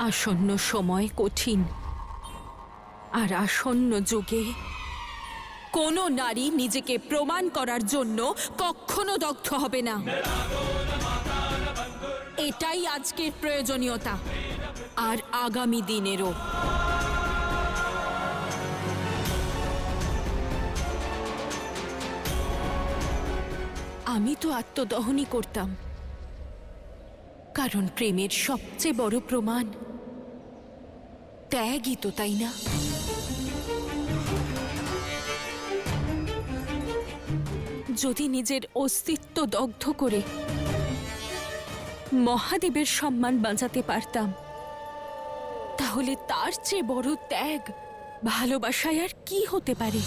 আসন্ন সময় কঠিন, আর আসন্ন যুগে কোনো নারী নিজেকে প্রমাণ করার জন্য কখনো দগ্ধ হবে না। এটাই আজকের প্রয়োজনীয়তা, আর আগামী দিনেরও। আমি তো আত্মদহনই করতাম, কারণ প্রেমের সবচেয়ে বড় প্রমাণ ত্যাগই তো, তাই না? যদি নিজের অস্তিত্ব দগ্ধ করে মহাদেবের সম্মান বাঁচাতে পারতাম, তাহলে তার চেয়ে বড় ত্যাগ ভালোবাসায় আর কি হতে পারে?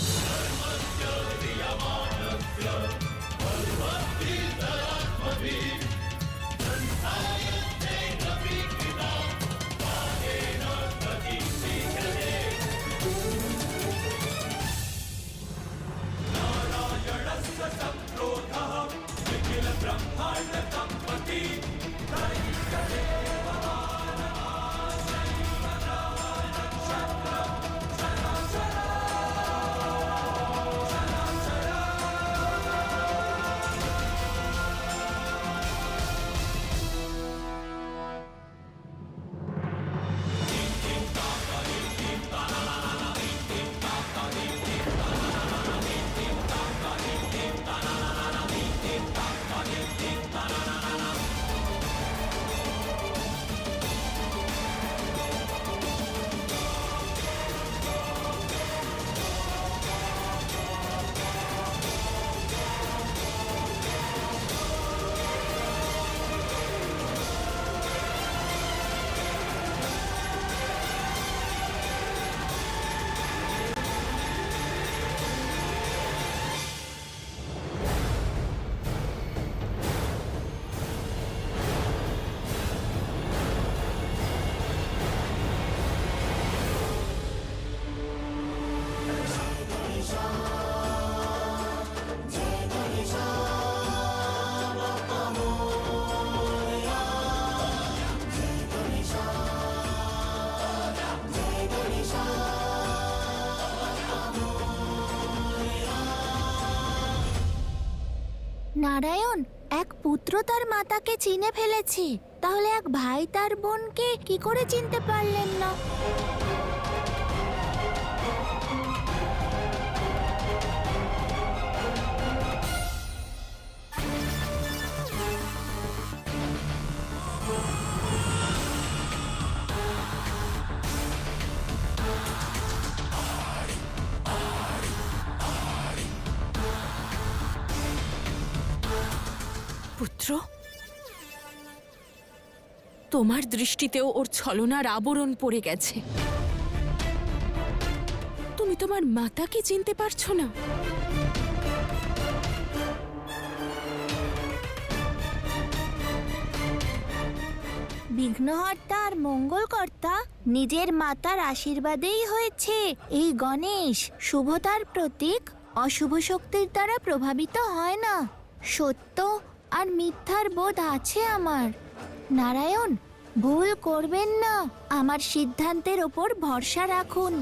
নারায়ণ, এক পুত্র তার মাতাকে চিনে ফেলেছে, তাহলে এক ভাই তার বোনকে কি করে চিনতে পারলেন না? পুত্র, তোমার দৃষ্টিতেও ওর ছলনার আবরণ পড়ে গেছে। তুমি তোমার মাতাকে চিনতে পারছো না? বিঘ্নহর্তা আর মঙ্গলকর্তা নিজের মাতার আশীর্বাদেই হয়েছে এই গণেশ। শুভতার প্রতীক অশুভ শক্তির দ্বারা প্রভাবিত হয় না। সত্য আর মিথ্যার বোধ আছে আমার। নারায়ণ, ভুল করবেন না, আমার সিদ্ধান্তের ওপর ভরসা রাখুন।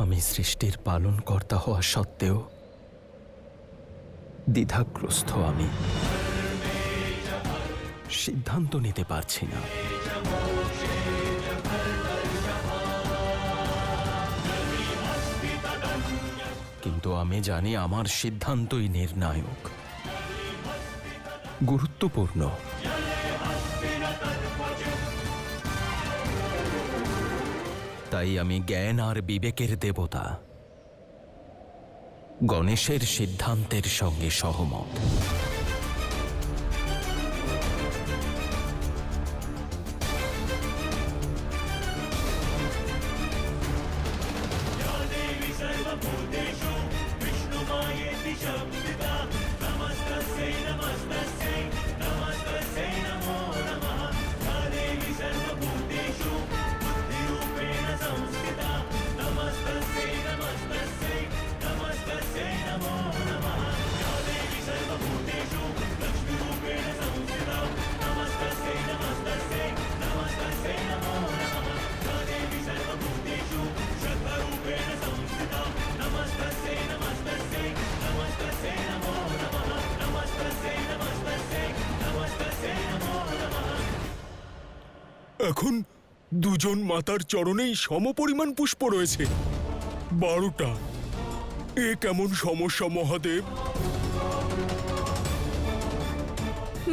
আমি সৃষ্টির পালনকর্তা হওয়া সত্ত্বেও দ্বিধাগ্রস্ত। আমি সিদ্ধান্ত নিতে পারছি না। কিন্তু আমি জানি আমার সিদ্ধান্তই নির্ণায়ক, গুরুত্বপূর্ণ। তাই আমি জ্ঞান আর বিবেকের দেবতা গণেশের সিদ্ধান্তের সঙ্গে সহমত। Namaste, namaste, namaste, এখন দুজন মাতার চরণেই সমপরিমাণ পুষ্প রয়েছে। 12টা। এ কেমন সমস্যা মহাদেব?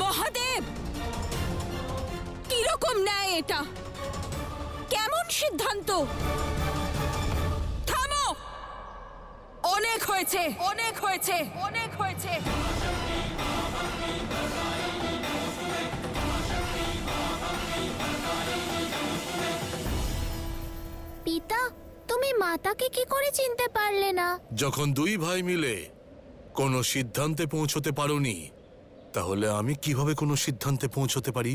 মহাদেব, কিরকম ন্যায় এটা? কেমন সিদ্ধান্ত? থামো! অনেক হয়েছে, অনেক হয়েছে, অনেক হয়েছে। পিতা, তুমি মাতাকে কি করে চিনতে পারলে না? যখন দুই ভাই মিলে কোনো সিদ্ধান্তে পৌঁছতে পারোনি, তাহলে আমি কিভাবে কোনো সিদ্ধান্তে পৌঁছতে পারি?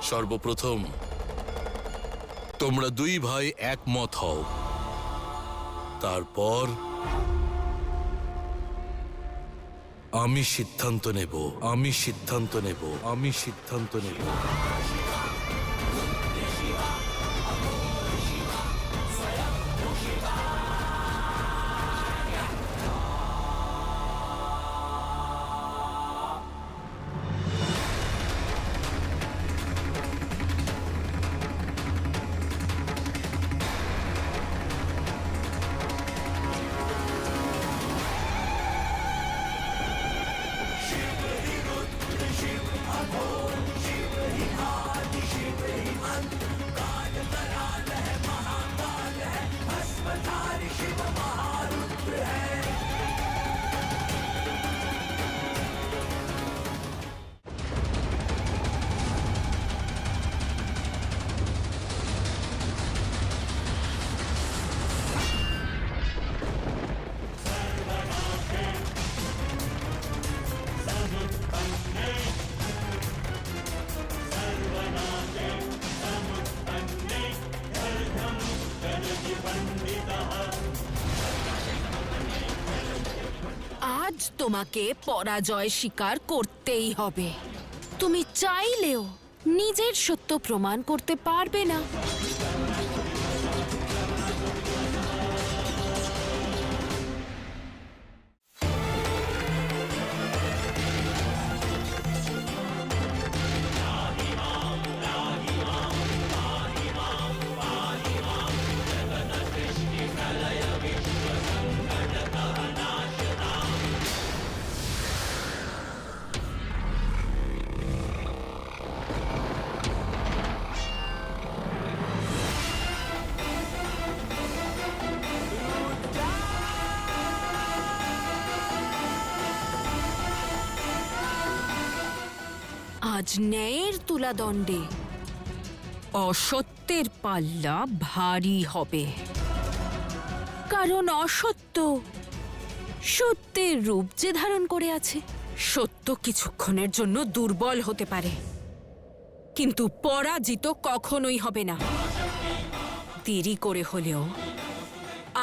সর্বপ্রথম তোমরা দুই ভাই একমত হও, তারপর আমি সিদ্ধান্ত নেব, আমি সিদ্ধান্ত নেব, আমি সিদ্ধান্ত নেব। আজ তোমাকে পরাজয় স্বীকার করতেই হবে। তুমি চাইলেও নিজের সত্য প্রমাণ করতে পারবে না। আজ ন্যায়ের তুলাদণ্ডে অসত্যের পাল্লা ভারী হবে, কারণ অসত্য সত্যের রূপ যে ধারণ করে আছে। সত্য কিছুক্ষণের জন্য দুর্বল হতে পারে, কিন্তু পরাজিত কখনোই হবে না। দেরি করে হলেও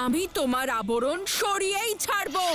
আমি তোমার আবরণ সরিয়েই ছাড়বো।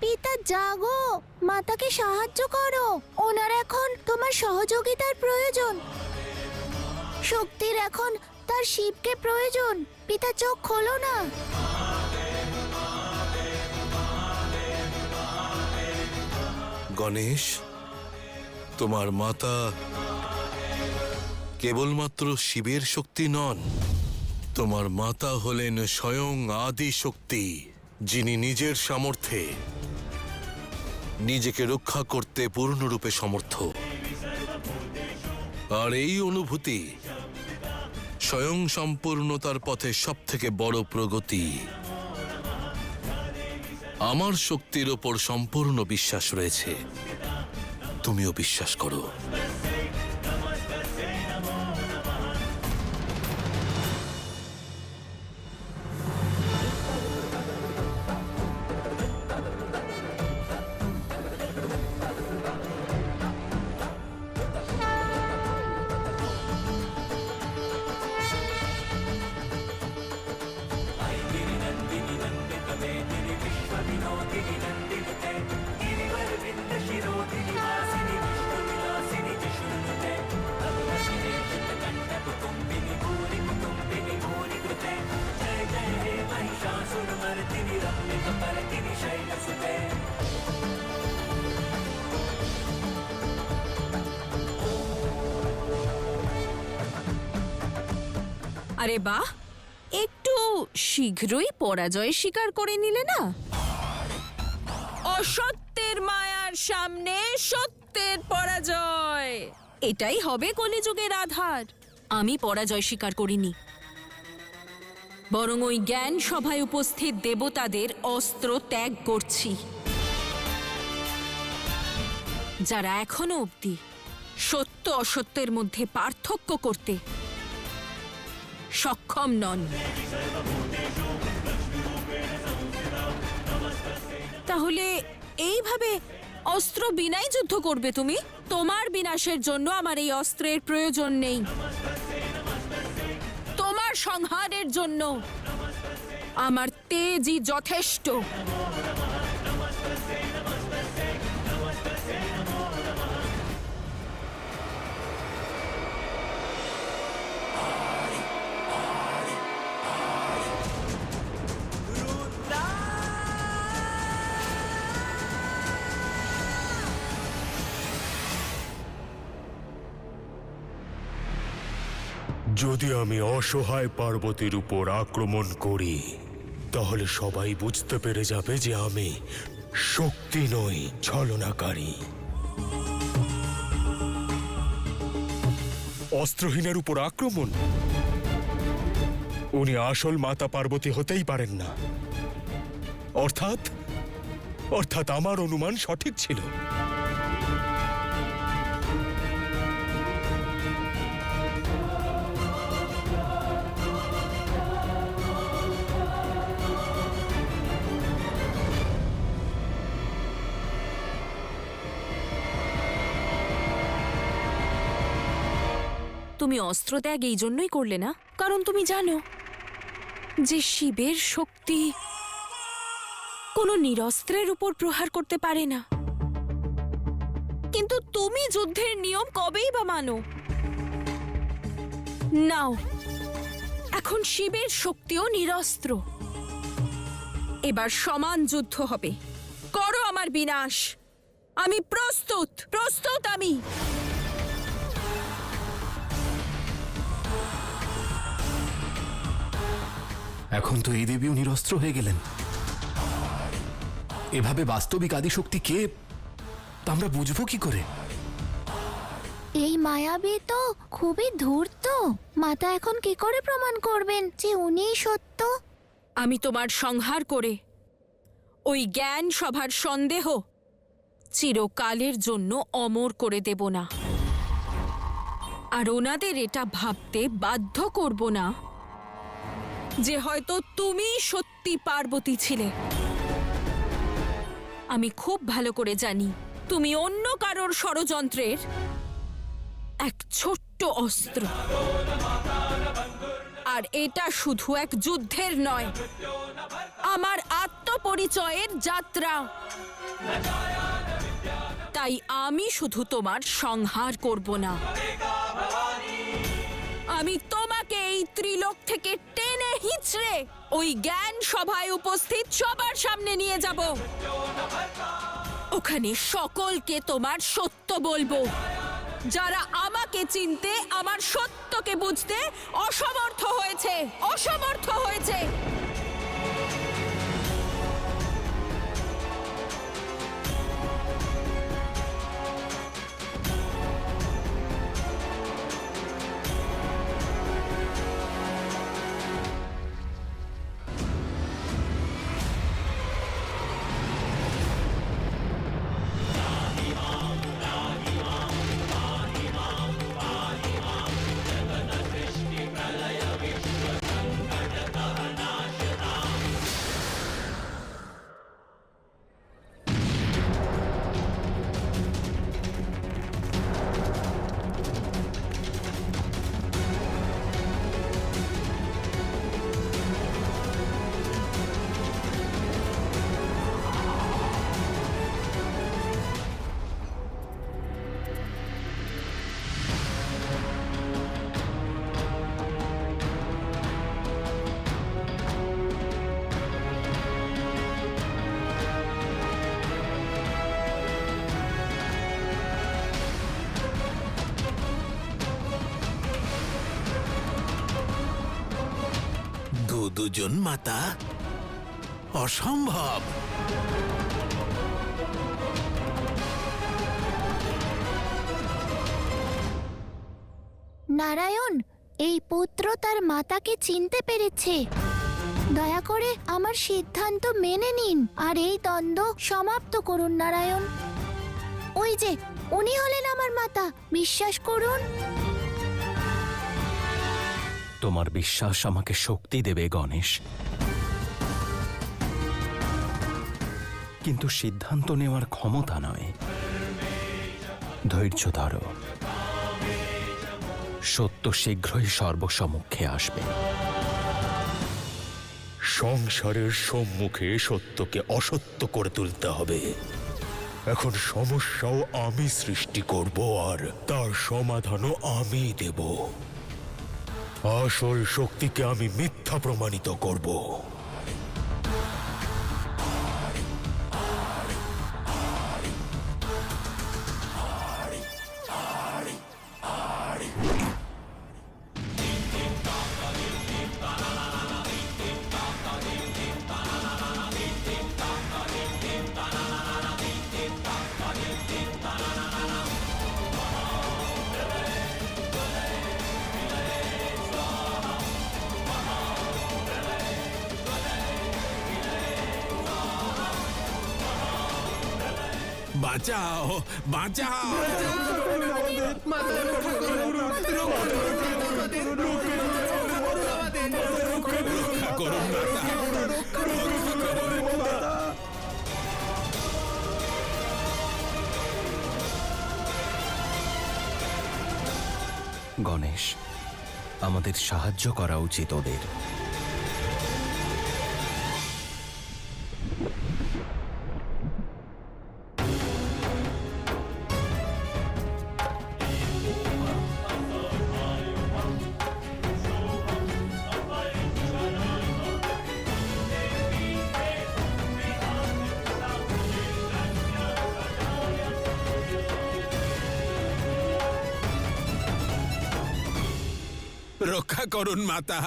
পিতা, জাগো, মাতাকে সাহায্য করো। ওনার এখন তোমার সহযোগিতার প্রয়োজন। শক্তির এখন তার শিবকে প্রয়োজন। পিতা, চোখ খোলো না। গণেশ, তোমার মাতা কেবলমাত্র শিবের শক্তি নন, তোমার মাতা হলেন স্বয়ং আদি শক্তি। যিনি নিজের সামর্থ্যে নিজেকে রক্ষা করতে পূর্ণরূপে সমর্থ। আর এই অনুভূতি স্বয়ং সম্পূর্ণতার পথে সবথেকে বড় প্রগতি। আমার শক্তির ওপর সম্পূর্ণ বিশ্বাস রয়েছে, তুমিও বিশ্বাস করো। আরে বাহ, একটু শীঘ্রই পরাজয় স্বীকার করে নিলে না? অসত্যের মায়ার সামনে সত্যের পরাজয়, এটাই হবে কলিযুগের আধার। আমি পরাজয় স্বীকার করিনি, বরং ওই জ্ঞান সভায় উপস্থিত দেবতাদের অস্ত্র ত্যাগ করছি, যারা এখনো অবধি সত্য অসত্যের মধ্যে পার্থক্য করতে সক্ষম নন। তাহলে এইভাবে অস্ত্র বিনাই যুদ্ধ করবে তুমি? তোমার বিনাশের জন্য আমার এই অস্ত্রের প্রয়োজন নেই, তোমার সংহারের জন্য আমার তেজই যথেষ্ট। যদি আমি অসহায় পার্বতীর উপর আক্রমণ করি, তাহলে সবাই বুঝতে পেরে যাবে যে আমি শক্তি নই, ছলনাকারী। অস্ত্রহীনের উপর আক্রমণ? উনি আসল মাতা পার্বতী হতেই পারেন না। অর্থাৎ আমার অনুমান সঠিক ছিল। তুমি অস্ত্রত্যাগ এই জন্যই করলে না, কারণ তুমি জানো যে শিবের শক্তি কোনো নিরস্ত্রের উপর প্রহার করতে পারে না। কিন্তু তুমি যুদ্ধের নিয়ম কবেই বা মানো? নাও, এখন শিবের শক্তিও নিরস্ত্র। এবার সমান যুদ্ধ হবে। করো আমার বিনাশ। আমি প্রস্তুত, প্রস্তুত আমি। এখন তো এই দেবীও নিরস্ত্র হয়ে গেলেন। এভাবে বাস্তবিক আদিশক্তি কে তা আমরা বুঝবো কি করে? এই মায়াবী তো খুবই ধূর্ত। মাতা এখন কি করে প্রমাণ করবেন যে উনিই সত্য? আমি তোমার সংহার করে ওই জ্ঞান সভার সন্দেহ চিরকালের জন্য অমর করে দেব না। আর ওনাদের এটা ভাবতে বাধ্য করব না যে হয়তো তুমি সত্যি পার্বতী ছিলে। আমি খুব ভালো করে জানি তুমি অন্য কারোর ষড়যন্ত্রের এক ছোট্ট অস্ত্র। আর এটা শুধু এক যুদ্ধের নয়, আমার আত্মপরিচয়ের যাত্রা। তাই আমি শুধু তোমার সংহার করব না, আমি তোমাকে এই ত্রিলোক থেকে টেনে হিঁচড়ে ওই জ্ঞান সভায় উপস্থিত সবার সামনে নিয়ে যাব। ওখানে সকলকে তোমার সত্য বলবো, যারা আমাকে চিনতে, আমার সত্যকে বুঝতে অসমর্থ হয়েছে। দুজন মাতা অসম্ভব। নারায়ণ, এই পুত্র তার মাতাকে চিনতে পেরেছে। দয়া করে আমার সিদ্ধান্ত মেনে নিন আর এই দ্বন্দ্ব সমাপ্ত করুন নারায়ণ। ওই যে উনি হলেন আমার মাতা, বিশ্বাস করুন। তোমার বিশ্বাস আমাকে শক্তি দেবে গণেশ, কিন্তু সিদ্ধান্ত নেওয়ার ক্ষমতা নয়। ধৈর্য ধরো, সত্য শীঘ্রই সর্বসম্মুখে আসবে। সংসারের সম্মুখে সত্যকে অসত্য করে তুলতে হবে। এখন সমস্যাও আমি সৃষ্টি করব আর তার সমাধানও আমি দেব। আসল শক্তিকে আমি মিথ্যা প্রমাণিত করব। বাঁচাও, বাঁচাও। রক্ষা করুন মাতা। গণেশ, আমাদের সাহায্য করা উচিত ওদের। রক্ষা করুন মাতা।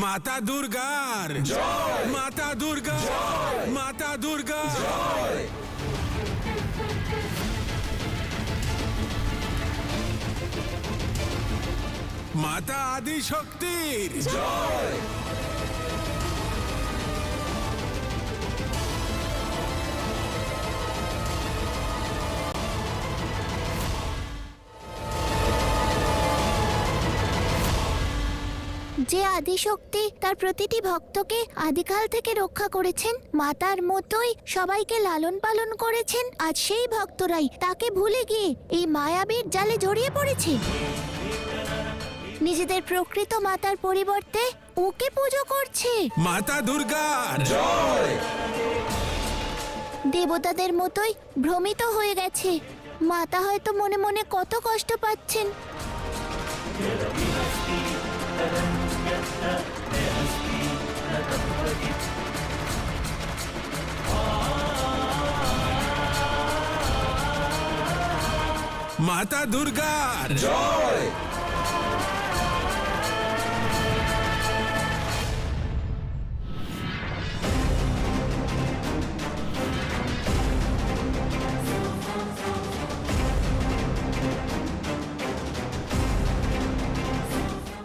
মাতা দুর্গার জয়, মাতা দুর্গা, মাতা দুর্গা জয়। মাতা আদি শক্তির জয়। যে আদিশক্তি তার প্রতিটি ভক্তকে আদিকাল থেকে রক্ষা করেছেন, মাতার মতোই সবাইকে লালন পালন করেছেন, আজ সেই ভক্তরাই তাকে ভুলে গিয়ে এই মায়াবীর জালে জড়িয়ে পড়েছে। নিজেদের প্রকৃত মাতার পরিবর্তে ওকে পুজো করছে। মাতা দুর্গার জয়। দেবতাদের মতোই ভ্রমিত হয়ে গেছে। মাতা হয়তো মনে মনে কত কষ্ট পাচ্ছেন। মাতা দুর্গার জয়।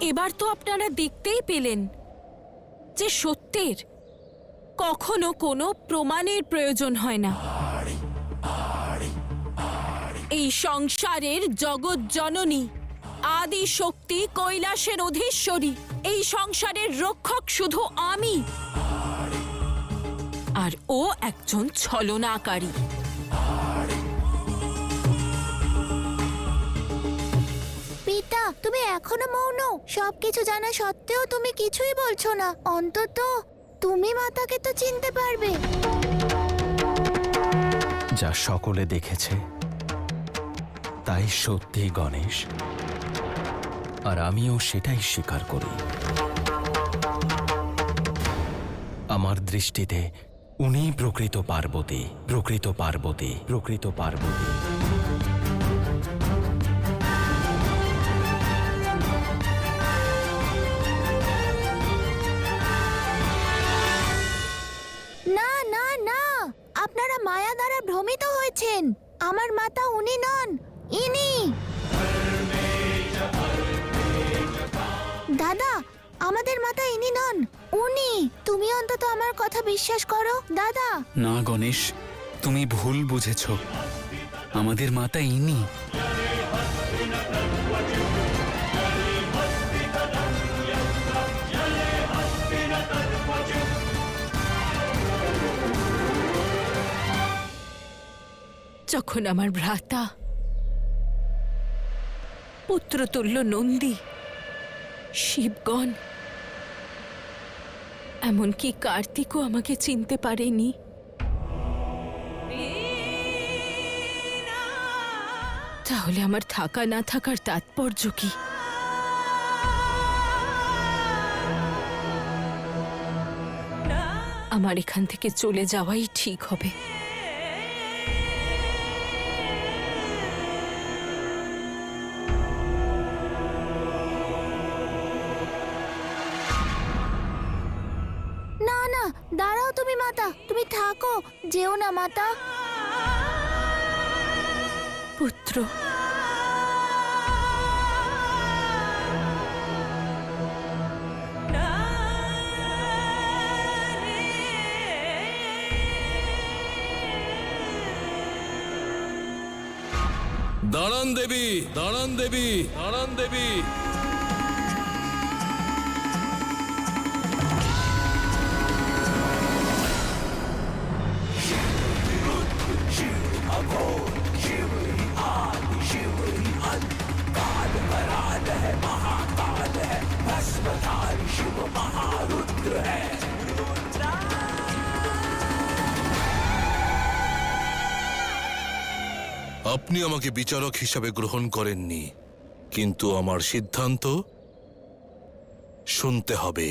এবার তো আপনারা দেখতেই পেলেন যে সত্যের কখনো কোনো প্রমাণের প্রয়োজন হয় না। এই সংসারের জগৎ জননী আদি শক্তি কৈলাসের অধীশ্বরী, এই সংসারের রক্ষক শুধু আমি, আর ও একজন ছলনাকারী। এখনো মৌন? সবকিছু জানা সত্ত্বেও তুমি কিছুই বলছো না। অন্তত তুমি মাতাকে তো চিনতে পারবে। যা সকলে দেখেছে তাই সত্যি গণেশ, আর আমিও সেটাই স্বীকার করি। আমার দৃষ্টিতে উনি প্রকৃত পার্বতী, প্রকৃত পার্বতী, প্রকৃত পার্বতী। না না না, আপনারা মায়া দ্বারা ভ্রমিত হয়েছেন। আমার মাতা উনি নন, ইনি। দাদা, আমাদের মাতা ইনি নন, উনি। তুমি অন্তত আমার কথা বিশ্বাস করো দাদা। না গণেশ, তুমি ভুল বুঝেছ। আমাদের মাতা ইনি। যখন আমার ভ্রাতা পুত্রতুল্য নন্দী, শিবগণ, এমনকি কার্তিকও আমাকে চিনতে পারেনি, তাহলে আমার থাকা না থাকার তাৎপর্য কি? আমার এখান থেকে চলে যাওয়াই ঠিক হবে। না না, দাঁড়াও তুমি মাতা, তুমি থাকো, যেও না মাতা। পুত্র, দাঁড়ান দেবী, দাঁড়ান দেবী, দাঁড়ান দেবী। আপনি আমাকে বিচারক হিসাবে গ্রহণ করেননি, কিন্তু আমার সিদ্ধান্ত শুনতে হবে।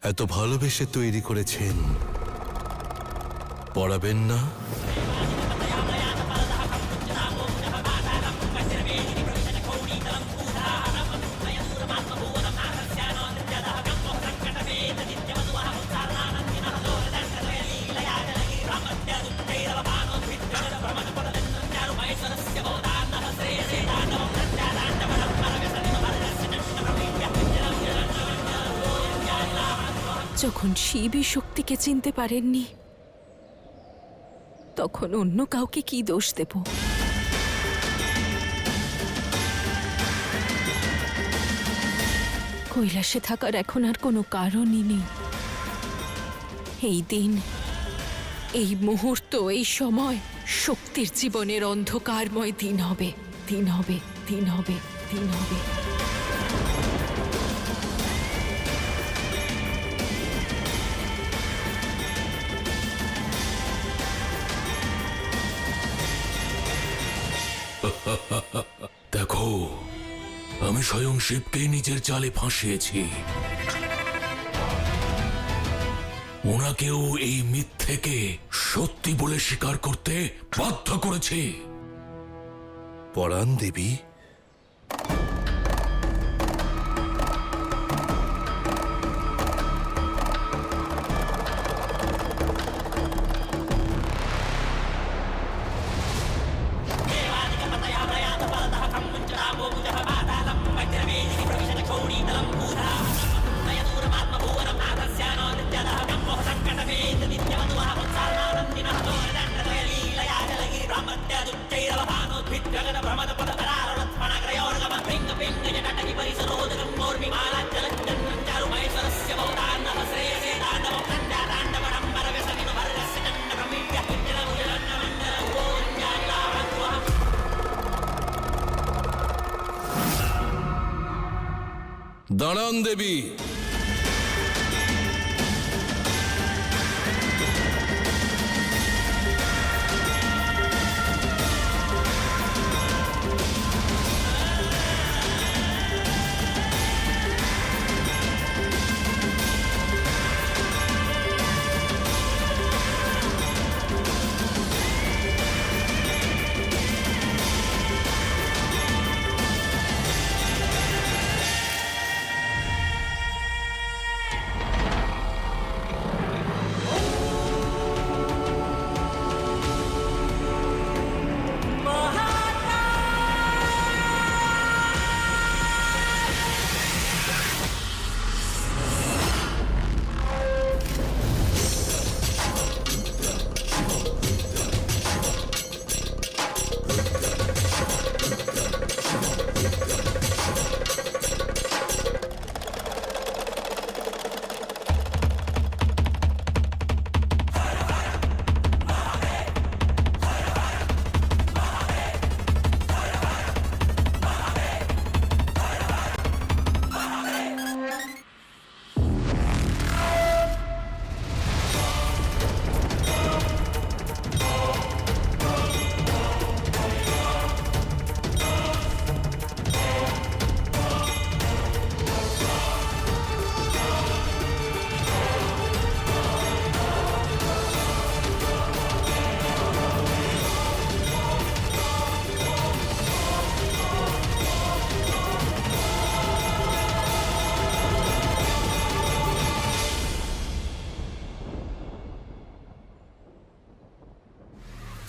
এত ভালোবেসে তৈরি করেছেন, পড়াবেন না? যখন শিবই শক্তিকে চিনতে পারেননি, তখন অন্য কাউকে কি দোষ দেব? কৈলাসে থাকার এখন আর কোনো কারণই নেই। এই দিন, এই মুহূর্ত, এই সময় শক্তির জীবনের অন্ধকারময় দিন হবে, দিন হবে, দিন হবে, দিন হবে। দেখো, আমি স্বয়ং শিবকেই নিজের জালে ফাঁসিয়েছি। ওনাকেও এই মিথ্যেকে সত্যি বলে স্বীকার করতে বাধ্য করেছি। পরাণ দেবী, দাঁড়ান দেবী।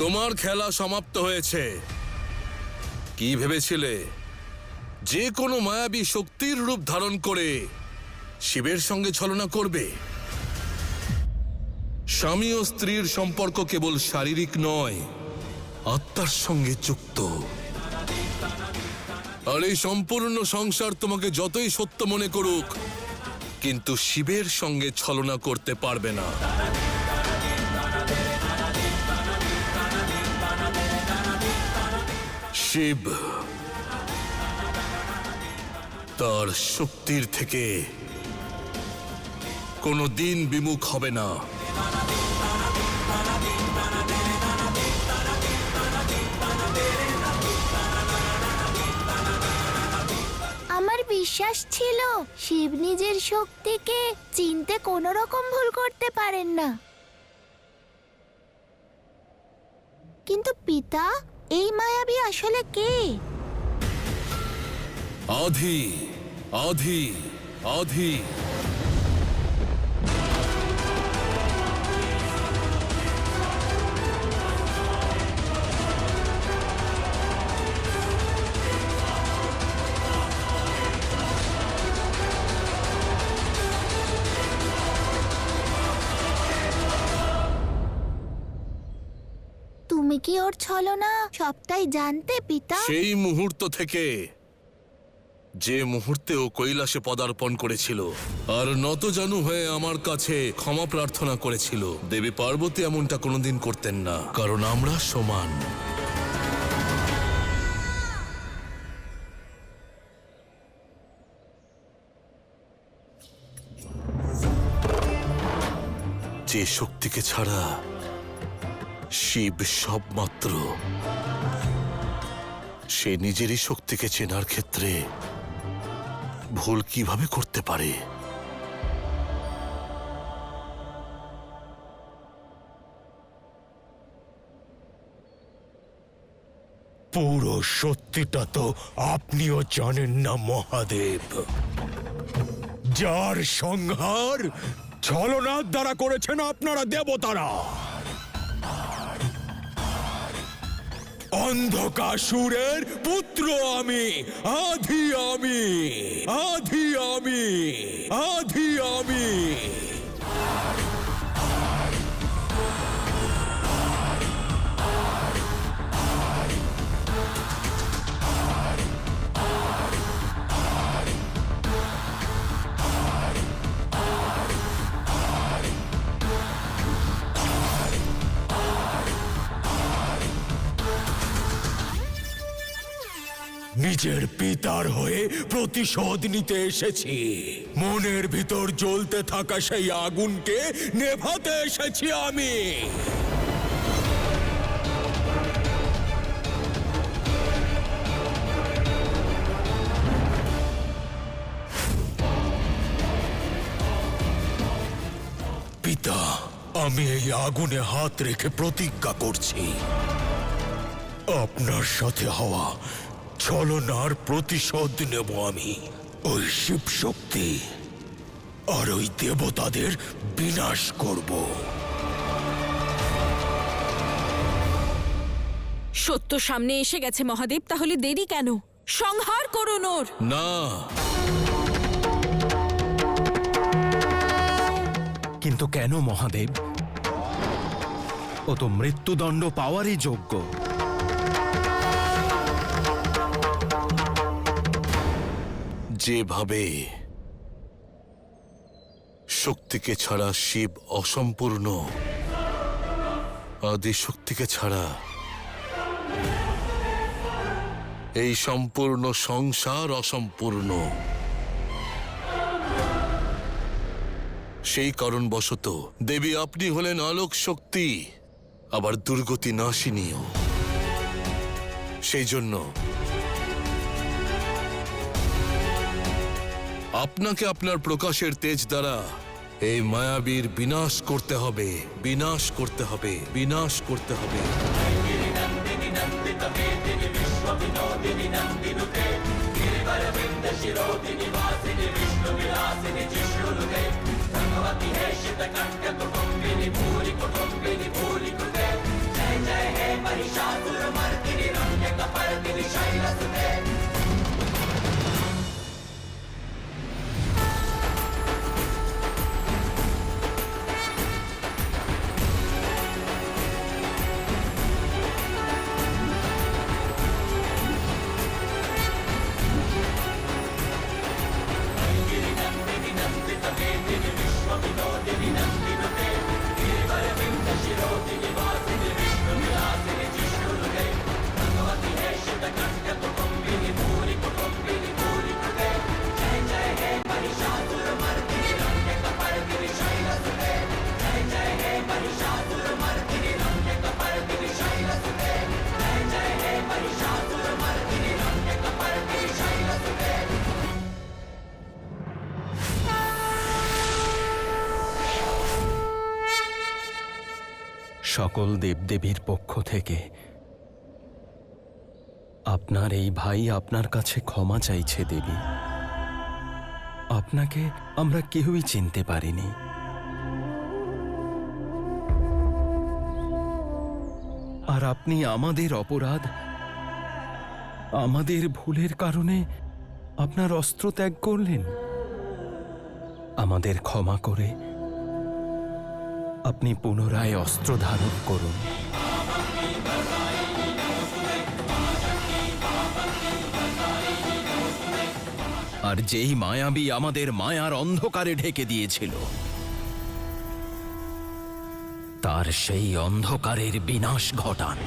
তোমার খেলা সমাপ্ত হয়েছে, কি ভেবেছিলে যে কোনো মায়াবী শক্তির রূপ ধারণ করে শিবের সঙ্গে ছলনা করবে? স্বামী ও স্ত্রীর সম্পর্ক কেবল শারীরিক নয়, আত্মার সঙ্গে যুক্ত। আর এই সম্পূর্ণ সংসার তোমাকে যতই সত্য মনে করুক, কিন্তু শিবের সঙ্গে ছলনা করতে পারবে না। শিব তার শক্তির থেকে কোনো দিন বিমুখ হবে না। আমার বিশ্বাস ছিল শিব নিজের শক্তিকে চিনতে কোনো রকম ভুল করতে পারেন না। কিন্তু পিতা, এই মায়াবী আসলে কে? আধি আধি আধি তুমি কি ওর ছলনা সবটাই জানতে পিতা? সেই মুহূর্ত থেকে যে মুহূর্তে ও কৈলাসে পদার্পণ করেছিল আর নতজানু হয়ে আমার কাছে ক্ষমা প্রার্থনা করেছিল, দেবী পার্বতী এমনটা কোনোদিন করতেন না, কারণ আমরা সমান। যে শক্তিকে ছাড়া শিব সব মাত্র, সে নিজেরই শক্তিকে চেনার ক্ষেত্রে ভুল কিভাবে করতে পারে? পুরো সত্যিটা তো আপনিও জানেন না মহাদেব। যার সংহার ছলনার দ্বারা করেছেন আপনারা দেবতারা। অন্ধকাসুরের পুত্র আমি, আধি আমি, আধি আমি, আধি আমি। নিজের পিতার হয়ে প্রতিশোধ নিতে এসেছি। মনের ভিতর জ্বলতে থাকা সেই আগুনকে নেভাতে এসেছি আমি। পিতা, আমি এই আগুনে হাত রেখে প্রতিজ্ঞা করছি, আপনার সাথে হওয়া ছলনার প্রতিশোধ নেব আমি। ওই শিব শক্তি আর ওই দেবতাদের বিনাশ করব। সত্য সামনে এসে গেছে মহাদেব, তাহলে দেরি কেন? সংহার করুন ওর। না, কিন্তু কেন মহাদেব? ও তো মৃত্যুদণ্ড পাওয়ারই যোগ্য। যেভাবে শক্তিকে ছাড়া শিব অসম্পূর্ণ, আদি শক্তিকে ছাড়া এই সম্পূর্ণ সংসার অসম্পূর্ণ। সেই কারণবশত দেবী আপনি হলেন আলোক শক্তি, আবার দুর্গতি নাশিনীও। সেই জন্য আপনাকে আপনার প্রকাশের তেজ দ্বারা এই মায়াবীর বিনাশ করতে হবে, বিনাশ করতে হবে, বিনাশ করতে হবে। जय जय हे महिषासुरमर्दिनि रम्यकपर्दिनि शैलस সকল দেবদেবীর পক্ষ থেকে আপনার এই ভাই আপনার কাছে ক্ষমা চাইছে দেবী। আপনাকে আমরা কেউই চিনতে পারিনি। আর আপনি আমাদের অপরাধ, আমাদের ভুলের কারণে আপনার অস্ত্র ত্যাগ করলেন। আমাদের ক্ষমা করে আপনি পুনরায় অস্ত্র ধারণ করুন। আর যেই মায়াবী আমাদের মায়ার অন্ধকারে ঢেকে দিয়েছিল, তার সেই অন্ধকারের বিনাশ ঘটান।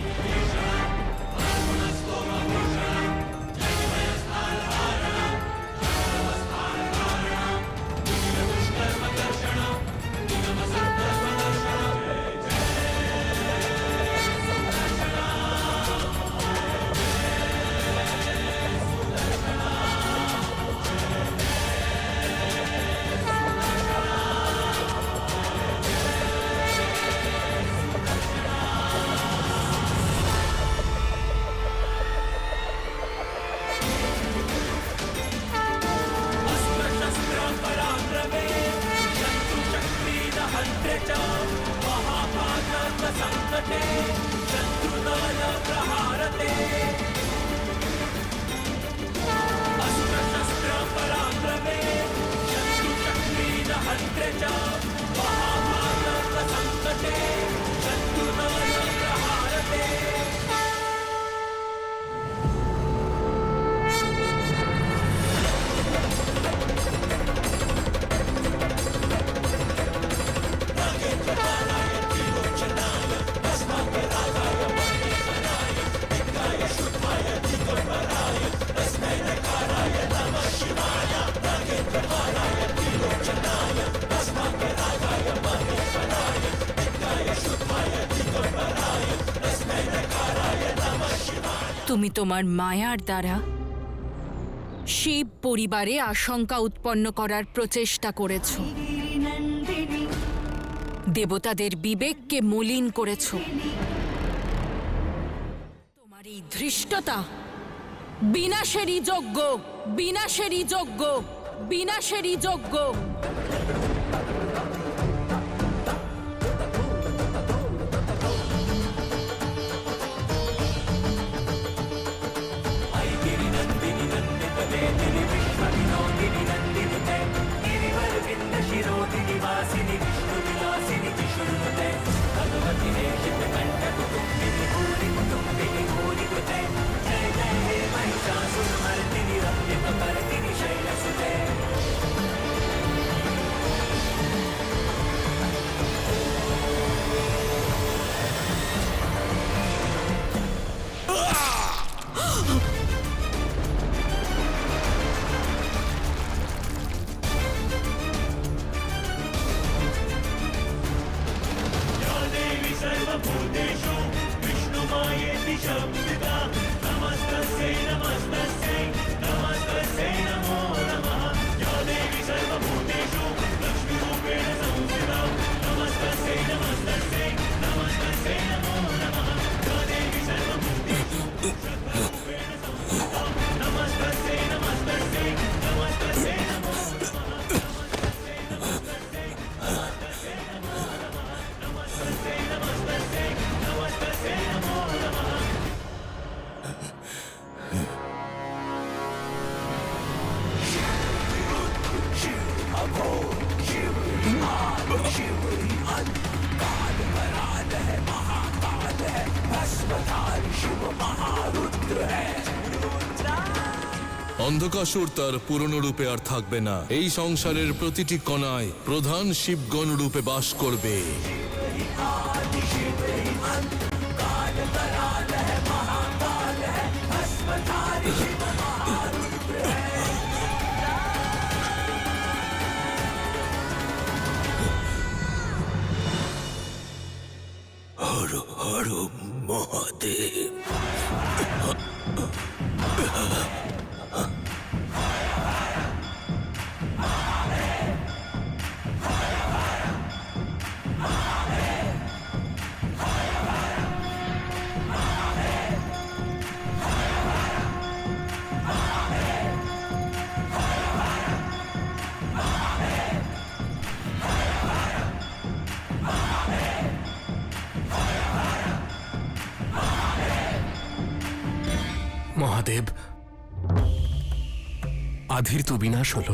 তুমি তোমার মায়ার দ্বারা শিব পরিবারে আশঙ্কা উৎপন্ন করার প্রচেষ্টা করেছ, দেবতাদের বিবেককে মলিন করেছ। তোমার এই ধৃষ্টতা বিনাশেরই যোগ্য, বিনাশেরই যোগ্য, বিনাশেরই যোগ্য। অন্ধকাসুর তার পুরনো রূপে আর থাকবে না। এই সংসারের প্রতিটি কণায় প্রধান শিবগণ রূপে বাস করবে। হর হর মহাদেব। আধির তো বিনাশ হলো,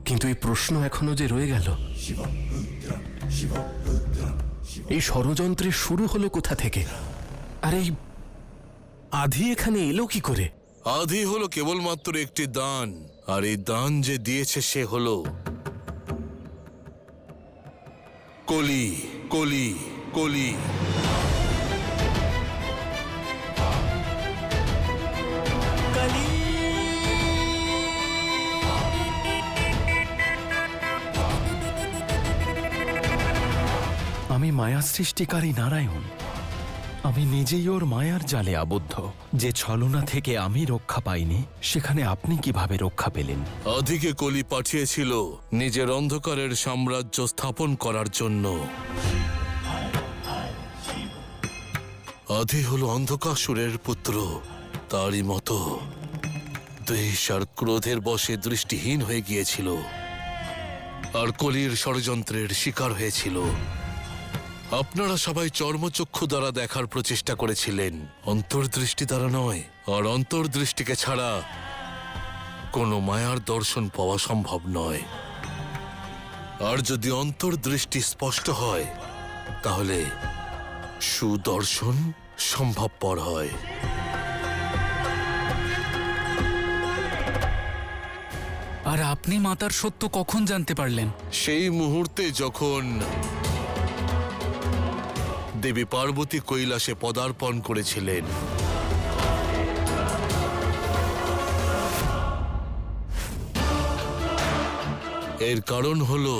কিন্তু এই প্রশ্ন এখনো যে রয়ে গেল, এই ষড়যন্ত্রের শুরু হলো কোথা থেকে? আর এই আধি এখানে এলো কি করে? আদি হলো কেবলমাত্র একটি দান, আর এই দান যে দিয়েছে সে হলো কলি। কলি কলি আমি মায়া সৃষ্টিকারী নারায়ণ। আমি নিজেই ওর মায়ার জালে আবদ্ধ। যে ছলনা থেকে আমি রক্ষা পাইনি, সেখানে আপনি কিভাবে রক্ষা পেলেন? আদিকে কলি পাঠিয়েছিল নিজের অন্ধকারের সাম্রাজ্য স্থাপন করার জন্য। আদি হলো অন্ধকাসুরের পুত্র, তারই মতো দ্বেষ আর ক্রোধের বশে দৃষ্টিহীন হয়ে গিয়েছিল, আর কলির ষড়যন্ত্রের শিকার হয়েছিল। আপনারা সবাই চর্মচক্ষু দ্বারা দেখার প্রচেষ্টা করেছিলেন, অন্তর্দৃষ্টি দ্বারা নয়। আর অন্তর্দৃষ্টিকে ছাড়া কোনো মায়ার দর্শন পাওয়া সম্ভব নয়। আর যদি অন্তর্দৃষ্টি স্পষ্ট হয়, তাহলে সুদর্শন সম্ভবপর হয়। আর আপনি মাতার সত্য কখন জানতে পারলেন? সেই মুহূর্তে যখন দেবী পার্বতী কৈলাসে পদার্পণ করেছিলেন। এর কারণ হলো,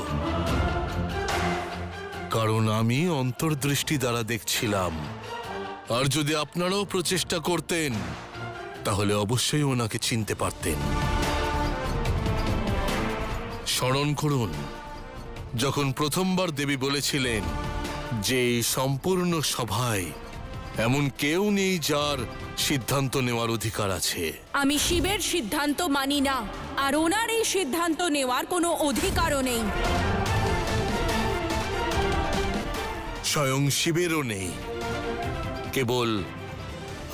কারণ আমি অন্তর্দৃষ্টি দ্বারা দেখছিলাম। আর যদি আপনারাও প্রচেষ্টা করতেন, তাহলে অবশ্যই ওনাকে চিনতে পারতেন। স্মরণ করুন, যখন প্রথমবার দেবী বলেছিলেন যে এই সম্পূর্ণ সভায় এমন কেউ নেই যার সিদ্ধান্ত নেওয়ার অধিকার আছে। আমি শিবের সিদ্ধান্ত মানি না, আর ওনার এই সিদ্ধান্ত নেওয়ার কোনো অধিকারও নেই। স্বয়ং শিবেরও নেই। কেবল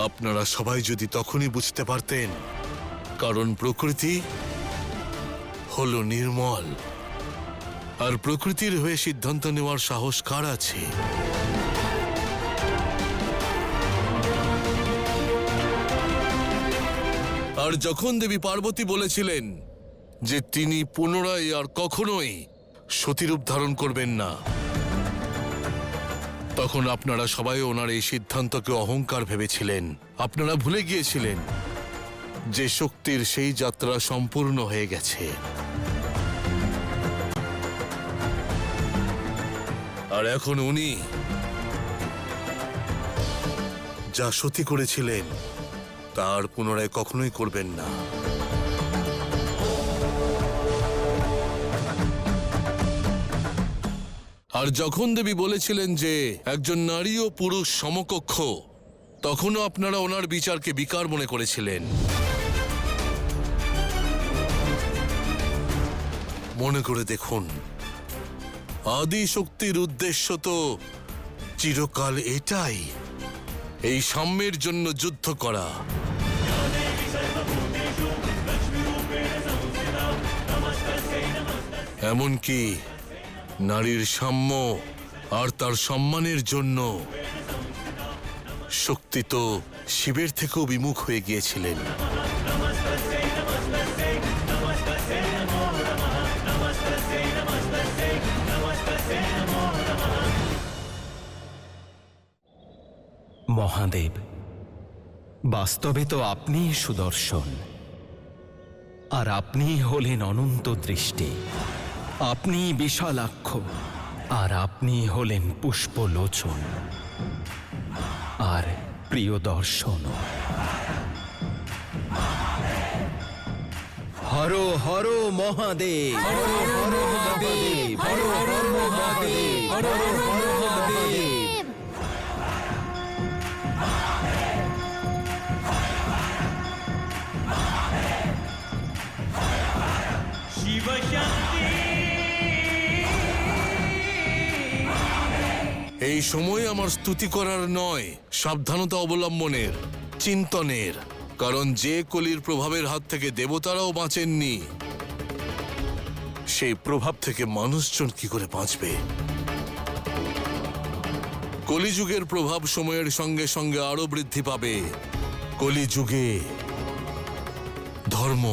আপনারা সবাই যদি তখনই বুঝতে পারতেন, কারণ প্রকৃতি হলো নির্মল, আর প্রকৃতির হয়ে সিদ্ধান্ত নেওয়ার সাহস কার আছে? আর যখন দেবী পার্বতী বলেছিলেন যে তিনি পুনরায় আর কখনোই সতীরূপ ধারণ করবেন না, তখন আপনারা সবাই ওনার এই সিদ্ধান্তকে অহংকার ভেবেছিলেন। আপনারা ভুলে গিয়েছিলেন যে শক্তির সেই যাত্রা সম্পূর্ণ হয়ে গেছে। আর এখন উনি যা সতী করেছিলেন, তার পুনরায় কখনোই করবেন না। আর যখন দেবী বলেছিলেন যে একজন নারী ও পুরুষ সমকক্ষ, তখনও আপনারা ওনার বিচারকে বিকার মনে করেছিলেন। মনে করে দেখুন, আদি শক্তির উদ্দেশ্য তো চিরকাল এটাই, এই সাম্যের জন্য যুদ্ধ করা। এমনকি নারীর সাম্য আর তার সম্মানের জন্য শক্তি তো শিবের থেকেও বিমুখ হয়ে গিয়েছিলেন। মহাদেব, বাস্তবে তো আপনিই সুদর্শন, আর আপনি হলেন অনন্ত দৃষ্টি। আপনি বিশালাক্ষ, আর আপনি হলেন পুষ্পলোচন আর প্রিয় দর্শন। হর হর মহাদেব, হর হর মহাদেব, হর হর মহাদেব, হর হর মহাদেব। এই সময় আমার স্তুতি করার নয়, সাবধানতা অবলম্বনের, চিন্তনের। কারণ যে কলির প্রভাবের হাত থেকে দেবতারাও বাঁচেননি, সেই প্রভাব থেকে মানুষজন কি করে বাঁচবে? কলিযুগের প্রভাব সময়ের সঙ্গে সঙ্গে আরো বৃদ্ধি পাবে। কলিযুগে ধর্ম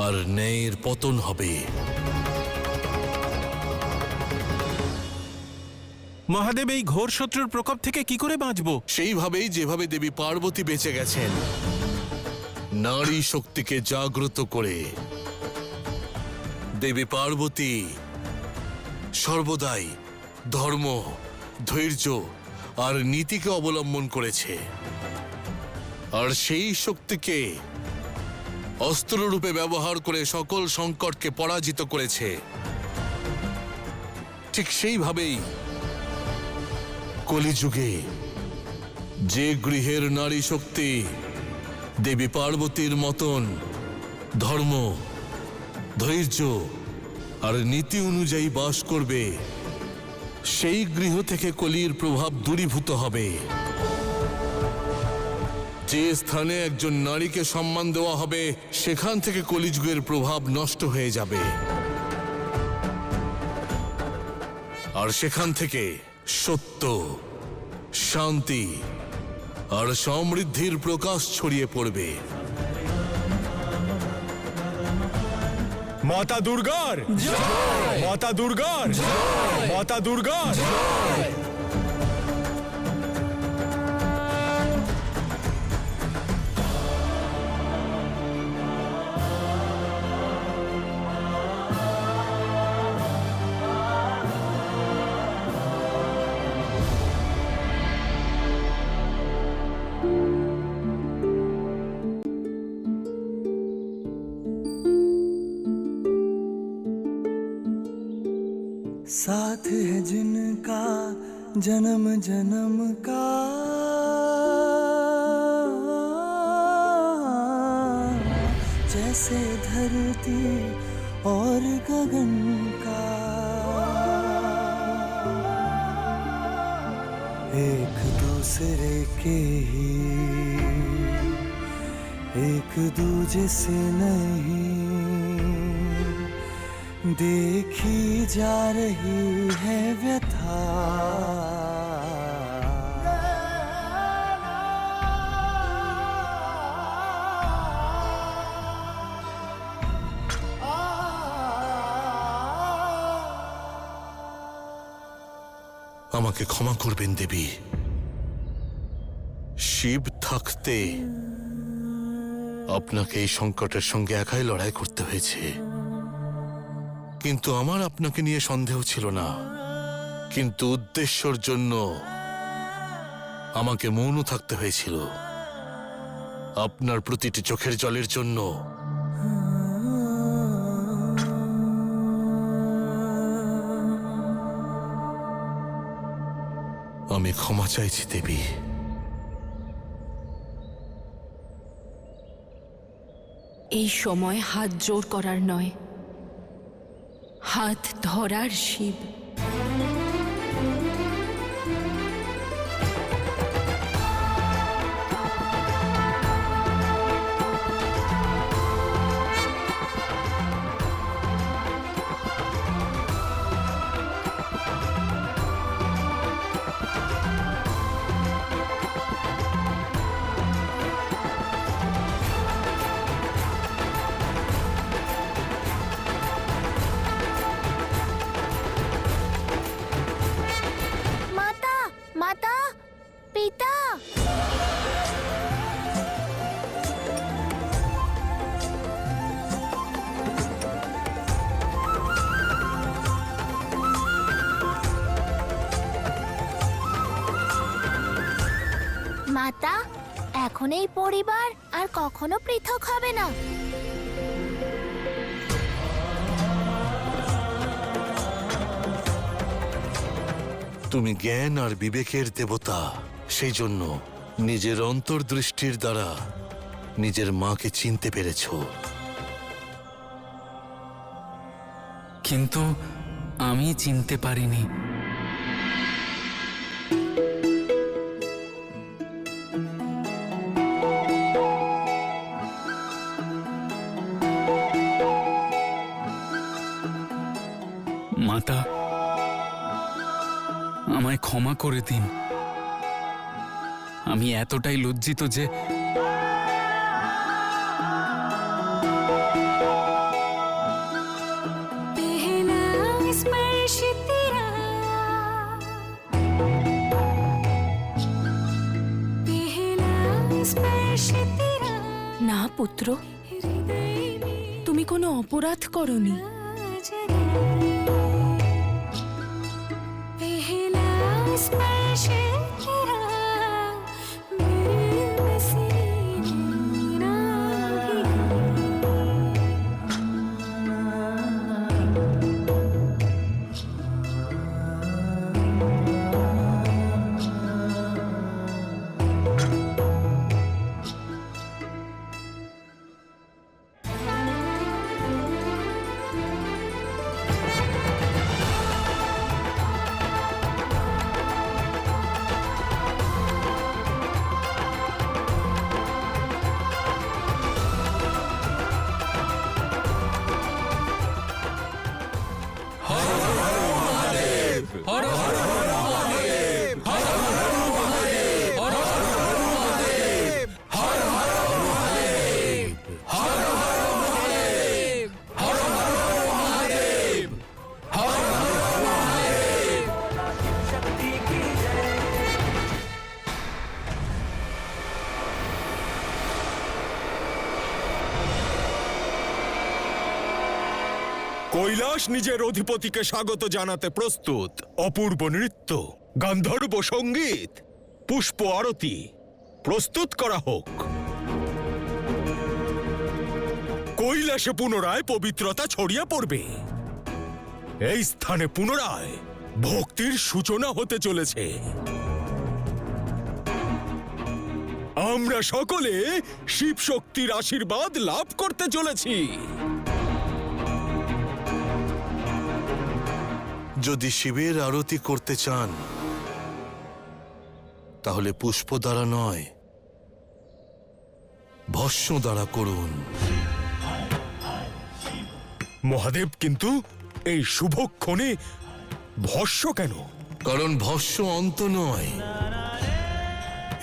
আর ন্যায়ের পতন হবে। মহাদেব, এই ঘোর শত্রুর প্রকোপ থেকে কি করে বাঁচবো? সেইভাবেই যেভাবে দেবী পার্বতী বেঁচে গেছেন, নারী শক্তিকে জাগ্রত করে। দেবী পার্বতী সর্বদাই ধর্ম, ধৈর্য আর নীতিকে অবলম্বন করেছে, আর সেই শক্তিকে অস্ত্ররূপে ব্যবহার করে সকল সংকটকে পরাজিত করেছে। ঠিক সেইভাবেই কলিযুগে যে গৃহের নারী শক্তি দেবী পার্বতীর মতন ধর্ম, ধৈর্য আর নীতি অনুযায়ী বাস করবে, সেই গৃহ থেকে কলির প্রভাব দূরীভূত হবে। যে স্থানে একজন নারীকে সম্মান দেওয়া হবে, সেখান থেকে কলিযুগের প্রভাব নষ্ট হয়ে যাবে, আর সেখান থেকে সত্য, শান্তি আর সমৃদ্ধির প্রকাশ ছড়িয়ে পড়বে। মাতা দুর্গার জয়! মাতা দুর্গার জয়! মাতা দুর্গার জয়! साथ है जिनका जन्म जन्म का, जैसे धरती और गगन का, एक दूसरे के ही, एक दूजे से नहीं, देखी जा रही है व्यथा। আমাকে ক্ষমা করবেন দেবী। শিব থাকতে আপনাকে এই সংকটের সঙ্গে একাই লড়াই করতে হয়েছে, কিন্তু আমার আপনাকে নিয়ে সন্দেহ ছিল না। কিন্তু উদ্দেশ্যর জন্য আমাকে মৌন থাকতে হয়েছিল। আপনার প্রতিটি চোখের জলের জন্য আমি ক্ষমা চাইছি দেবী। এই সময় হাত জোর করার নয়, হাত ধরার শিব। মাতা, পিতা, মাতা, এখন এই পরিবার আর কখনো পৃথক হবে না। তুমি জ্ঞান আর বিবেকের দেবতা, সেই জন্য নিজের অন্তর্দৃষ্টির দ্বারা নিজের মাকে চিনতে পেরেছ। কিন্তু আমি চিনতে পারিনি। মাতা, আমায় ক্ষমা করে দিন। আমি এতটাই লজ্জিত যে না পুত্র, তুমি কোনো অপরাধ করনি। কৈলাস নিজের অধিপতিকে স্বাগত জানাতে প্রস্তুত। অপূর্ব নৃত্য, গান্ধর্ব সঙ্গীত, পুষ্প আরতি প্রস্তুত করা হোক। কৈলাসে পুনরায় পবিত্রতা ছড়িয়ে পড়বে। এই স্থানে পুনরায় ভক্তির সূচনা হতে চলেছে। আমরা সকলে শিব শক্তির আশীর্বাদ লাভ করতে চলেছি। যদি শিবের আরতি করতে চান তাহলে পুষ্প দ্বারা নয়, ভস্ম দ্বারা করুন। মহাদেব, কিন্তু এই শুভক্ষণে ভস্য কেন? কারণ ভস্য অন্ত নয়,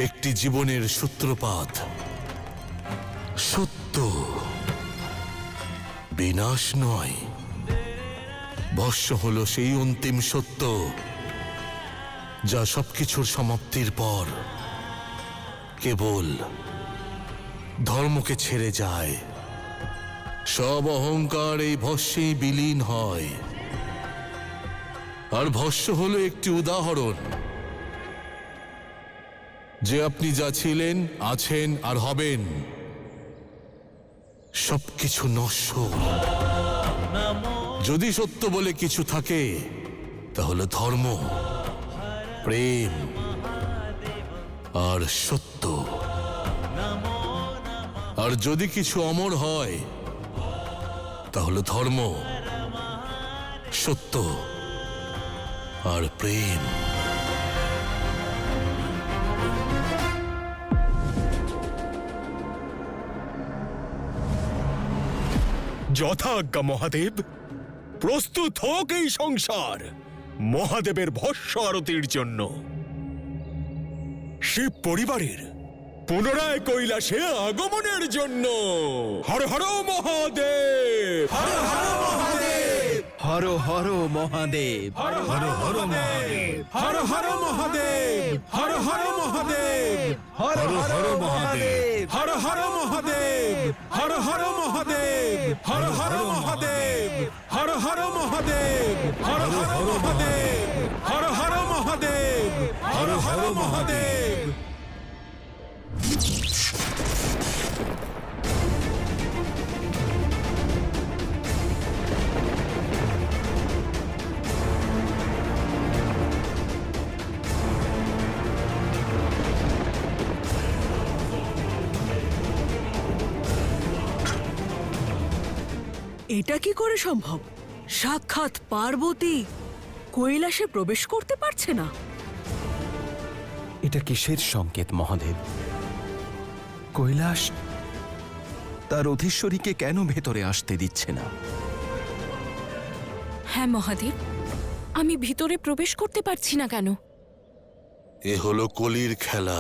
একটি জীবনের সূত্রপাত। সত্য বিনাশ নয়। ভস্য হল সেই অন্তিম সত্য যা সবকিছুর সমাপ্তির পর কেবল ধর্মকে ছেড়ে যায়। সব অহংকার এই ভস্যেই বিলীন হয়। আর ভস্য হলো একটি উদাহরণ যে আপনি যা ছিলেন, আছেন আর হবেন সবকিছু নশ্বর। যদি সত্য বলে কিছু থাকে তাহলে ধর্ম, প্রেম আর সত্য। আর যদি কিছু অমর হয় তাহলে ধর্ম, সত্য আর প্রেম। যথাজ্ঞা মহাদেব। প্রস্তুত হোক এই সংসার মহাদেবের ভস্য আরতির জন্য। শিব পরিবারের পুনরায় কৈলাসে আগমনের জন্য। হর হর মহাদেব, হর হর মহাদেব, হর হর মহাদেব, হর হর মহাদেব, হর হর মহাদেব, হর হর মহাদেব, হর হর মহাদেব, হর হর মহাদেব, হর হর মহাদেব, হর হর মহাদেব, হর হর মহাদেব, হর হর মহাদেব, হর হর মহাদেব, হর হর মহাদেব। এটা কি করে সম্ভব? সাক্ষাৎ পার্বতী কৈলাসে প্রবেশ করতে পারছে না। এটা কিসের সংকেত মহাদেব? কৈলাস তার অধীশ্বরীকে কেন ভেতরে আসতে দিচ্ছে না? হ্যাঁ মহাদেব, আমি ভিতরে প্রবেশ করতে পারছি না কেন? এ হলো কলির খেলা।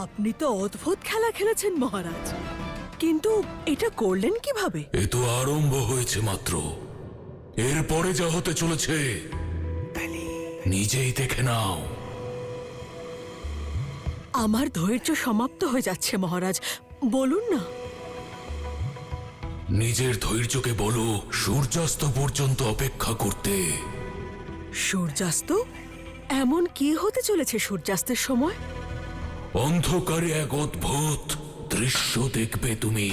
আপনি তো অদ্ভুত খেলা খেলেছেন মহারাজ, কিন্তু এটা করলেন কিভাবে? এ তো আরম্ভ হয়েছে মাত্র। এরপরে যা হতে চলেছে নিজেই দেখে নাও। আমার ধৈর্য সমাপ্ত হয়ে যাচ্ছে মহারাজ, বলুন না। নিজের ধৈর্যকে বলো সূর্যাস্ত পর্যন্ত অপেক্ষা করতে। সূর্যাস্ত? এমন কি হতে চলেছে সূর্যাস্তের সময়? অন্ধকারে এক অদ্ভুত দৃশ্য দেখবে তুমি।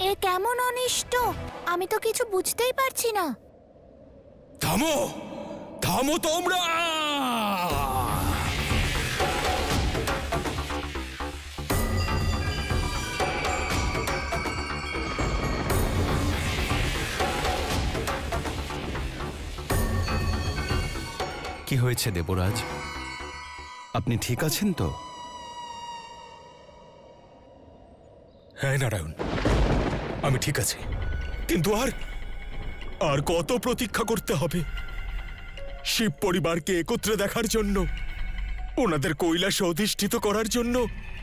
এ কেমন অনিষ্ট, আমি তো কিছু বুঝতেই পারছি না। থামো, থামো তোমরা! কি হয়েছে দেবরাজ? আপনি ঠিক আছেন তো? হ্যাঁ নারায়ণ, আমি ঠিক আছি, কিন্তু আর কত প্রতীক্ষা করতে হবে শিব পরিবারকে একত্রে দেখার জন্য, ওনাদের কৈলাসে অধিষ্ঠিত করার জন্য?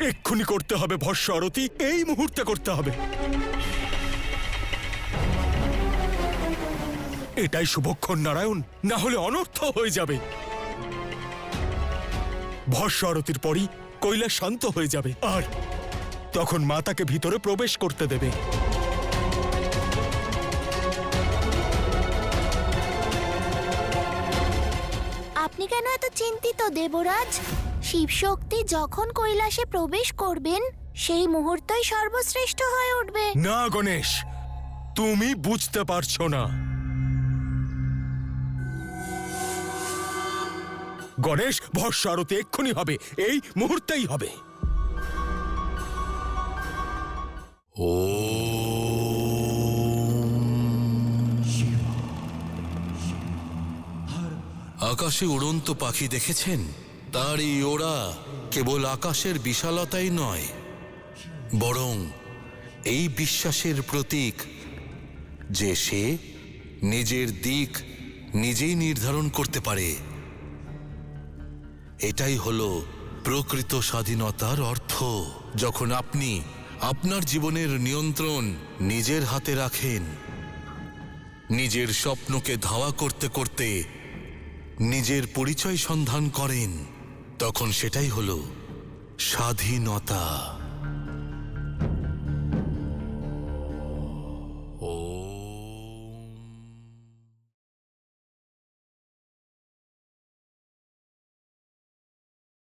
এক্ষুনি করতে হবে ভস্য আরতি, এই মুহূর্তে করতে হবে। এটাই শুভক্ষণ নারায়ণ, না হলে অনর্থ হয়ে যাবে। ভস্য আরতির পরই কৈলাস শান্ত হয়ে যাবে, আর তখন মা তাকে ভিতরে প্রবেশ করতে দেবে। আপনি কেন এত চিন্তিত দেবরাজ? শিবশক্তি যখন কৈলাসে প্রবেশ করবেন সেই মুহূর্তই সর্বশ্রেষ্ঠ হয়ে উঠবে। না গণেশ, তুমি বুঝতে পারছো না। গণেশ, ভস্য আরতি এক্ষুনি হবে, এই মুহূর্তেই হবে। ও আকাশে উড়ন্ত পাখি দেখেছেন? তার এই ওড়া কেবল আকাশের বিশালতাই নয়, বরং এই বিশ্বাসের প্রতীক যে সে নিজের দিক নিজেই নির্ধারণ করতে পারে। এটাই হলো প্রকৃত স্বাধীনতার অর্থ। যখন আপনি আপনার জীবনের নিয়ন্ত্রণ নিজের হাতে রাখেন, নিজের স্বপ্নকে ধাওয়া করতে করতে নিজের পরিচয় সন্ধান করেন, তখন সেটাই হলো স্বাধীনতা।